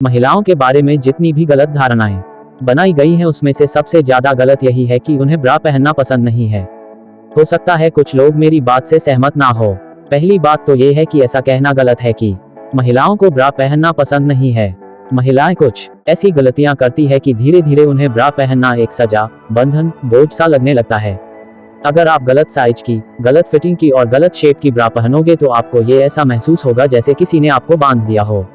महिलाओं के बारे में जितनी भी गलत धारणाएं बनाई गई हैं उसमें से सबसे ज्यादा गलत यही है कि उन्हें ब्रा पहनना पसंद नहीं है। हो सकता है कुछ लोग मेरी बात से सहमत ना हो। पहली बात तो ये है कि ऐसा कहना गलत है कि महिलाओं को ब्रा पहनना पसंद नहीं है। महिलाएं कुछ ऐसी गलतियां करती है कि धीरे धीरे उन्हें ब्रा पहनना एक सजा, बंधन, बोझ सा लगने लगता है। अगर आप गलत साइज की, गलत फिटिंग की और गलत शेप की ब्रा पहनोगे तो आपको ये ऐसा महसूस होगा जैसे किसी ने आपको बांध दिया हो।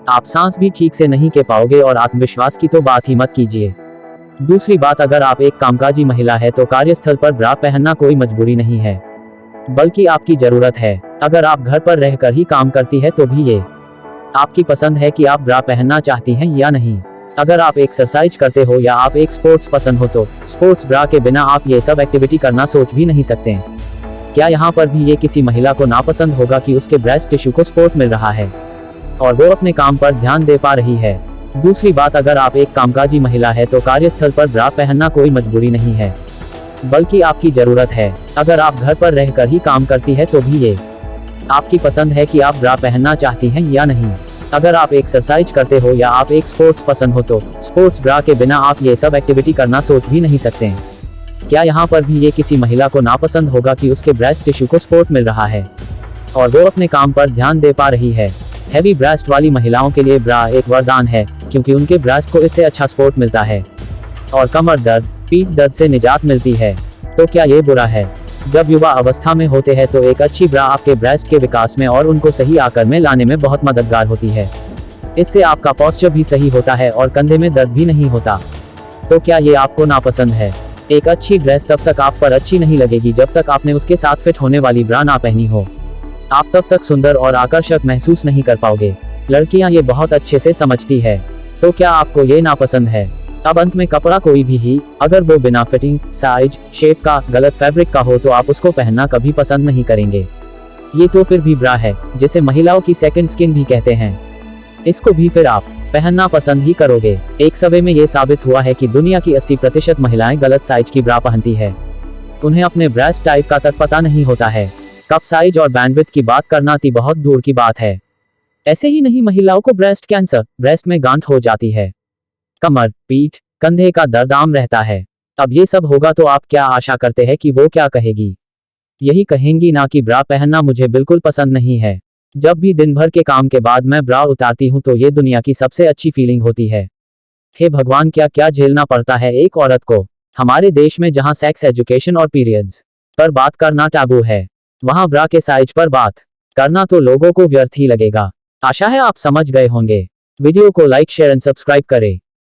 आप सांस भी ठीक से नहीं ले पाओगे और आत्मविश्वास की तो बात ही मत कीजिए। दूसरी बात, अगर आप एक कामकाजी महिला है तो कार्यस्थल पर ब्रा पहनना कोई मजबूरी नहीं है, बल्कि आपकी जरूरत है। अगर आप घर पर रहकर ही काम करती है तो भी ये आपकी पसंद है कि आप ब्रा पहनना चाहती हैं या नहीं। अगर आप एक्सरसाइज करते हो या आप एक स्पोर्ट्स पसंद हो तो स्पोर्ट्स ब्रा के बिना आप ये सब एक्टिविटी करना सोच भी नहीं सकते। क्या यहाँ पर भी ये किसी महिला को नापसंद होगा कि उसके ब्रेस्ट टिश्यू को सपोर्ट मिल रहा है और वो अपने काम पर ध्यान दे पा रही है। दूसरी बात, अगर आप एक कामकाजी महिला है तो कार्यस्थल पर ब्रा पहनना कोई मजबूरी नहीं है, बल्कि आपकी जरूरत है। अगर आप घर पर रहकर ही काम करती है तो भी ये आपकी पसंद है कि आप ब्रा पहनना चाहती हैं या नहीं। अगर आप एक्सरसाइज करते हो या आप एक स्पोर्ट्स पसंद हो तो स्पोर्ट्स ब्रा के बिना आप ये सब एक्टिविटी करना सोच भी नहीं सकते। क्या यहाँ पर भी ये किसी महिला को नापसंद होगा कि उसके ब्रेस्ट टिश्यू को सपोर्ट मिल रहा है और वो अपने काम पर ध्यान दे पा रही है। हैवी ब्रेस्ट वाली महिलाओं के लिए ब्रा एक वरदान है, क्योंकि उनके ब्रेस्ट को इससे अच्छा सपोर्ट मिलता है और कमर दर्द, पीठ दर्द से निजात मिलती है। तो क्या ये बुरा है? जब युवा अवस्था में होते हैं तो एक अच्छी ब्रा आपके ब्रेस्ट के विकास में और उनको सही आकार में लाने में बहुत मददगार होती है। इससे आपका पोस्चर भी सही होता है और कंधे में दर्द भी नहीं होता। तो क्या ये आपको नापसंद है? एक अच्छी ड्रेस तब तक आप पर अच्छी नहीं लगेगी जब तक आपने उसके साथ फिट होने वाली ब्रा ना पहनी हो। आप तब तक सुंदर और आकर्षक महसूस नहीं कर पाओगे। लड़कियां ये बहुत अच्छे से समझती है। तो क्या आपको ये नापसंद है? अब अंत में, कपड़ा कोई भी ही अगर वो बिना फिटिंग, साइज, शेप का, गलत फैब्रिक का हो तो आप उसको पहनना कभी पसंद नहीं करेंगे। ये तो फिर भी ब्रा है, जिसे महिलाओं की सेकंड स्किन भी कहते हैं। इसको भी फिर आप पहनना पसंद ही करोगे। एक सर्वे में ये साबित हुआ है कि दुनिया की 80% महिलाएं गलत साइज की ब्रा पहनती है। उन्हें अपने ब्रेस्ट टाइप का तक पता नहीं होता है। कप साइज और बैंडविड्थ की बात करना तो बहुत दूर की बात है। ऐसे ही नहीं, महिलाओं को ब्रेस्ट कैंसर, ब्रेस्ट में गांठ हो जाती है, कमर, पीठ, कंधे का दर्द आम रहता है। अब ये सब होगा तो आप क्या आशा करते हैं कि वो क्या कहेगी? यही कहेंगी ना कि ब्रा पहनना मुझे बिल्कुल पसंद नहीं है। जब भी दिन भर के काम के बाद मैं ब्रा उतारती हूँ तो ये दुनिया की सबसे अच्छी फीलिंग होती है। हे भगवान, क्या क्या झेलना पड़ता है एक औरत को। हमारे देश में जहाँ सेक्स एजुकेशन और पीरियड्स पर बात करना टैबू है, वहाँ ब्रा के साइज पर बात करना तो लोगों को व्यर्थ ही लगेगा। आशा है आप समझ गए होंगे। वीडियो को लाइक, शेयर एंड सब्सक्राइब करें।